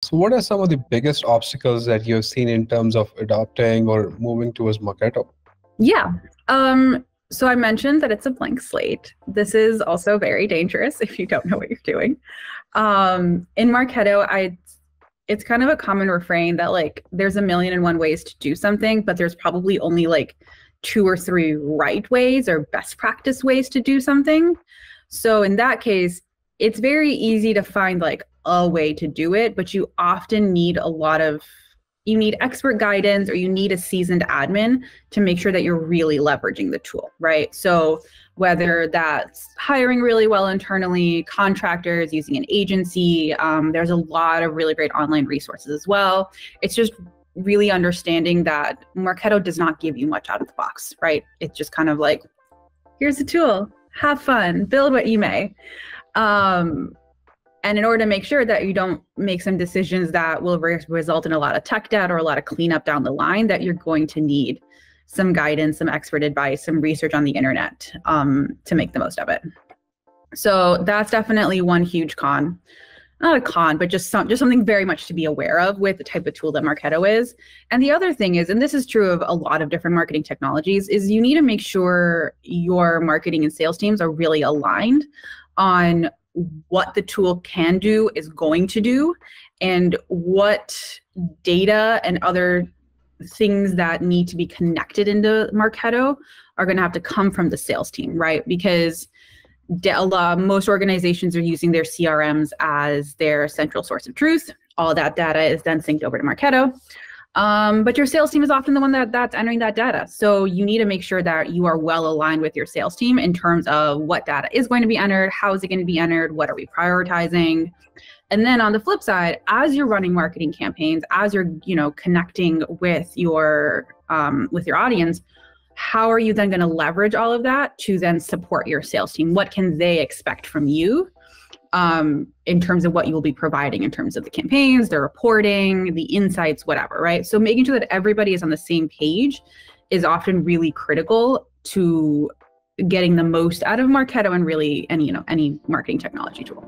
So what are some of the biggest obstacles that you've seen in terms of adopting or moving towards Marketo? Yeah. So I mentioned that it's a blank slate. This is also very dangerous if you don't know what you're doing. In Marketo, it's kind of a common refrain that like there's a million and one ways to do something, but there's probably only like 2 or 3 right ways or best practice ways to do something. So in that case, it's very easy to find like a way to do it, but you often need you need expert guidance or you need a seasoned admin to make sure that you're really leveraging the tool, right? So whether that's hiring really well internally, contractors, using an agency, there's a lot of really great online resources as well. It's just really understanding that Marketo does not give you much out of the box, right? It's just kind of like, here's the tool, have fun, build what you may. And in order to make sure that you don't make some decisions that will result in a lot of tech debt or a lot of cleanup down the line, that you're going to need some guidance, some expert advice, some research on the internet to make the most of it. So that's definitely one huge con. Not a con, but just something very much to be aware of with the type of tool that Marketo is. And the other thing is, and this is true of a lot of different marketing technologies, is you need to make sure your marketing and sales teams are really aligned on what the tool can do, is going to do, and what data and other things that need to be connected into Marketo are going to have to come from the sales team, right? Because most organizations are using their CRMs as their central source of truth. All that data is then synced over to Marketo. But your sales team is often the one that's entering that data. So you need to make sure that you are well aligned with your sales team in terms of what data is going to be entered, how is it going to be entered, what are we prioritizing. And then on the flip side, as you're running marketing campaigns, as you're connecting with your audience, how are you then going to leverage all of that to then support your sales team? What can they expect from you in terms of what you will be providing in terms of the campaigns, the reporting, the insights, whatever, right? So making sure that everybody is on the same page is often really critical to getting the most out of Marketo and really any marketing technology tool.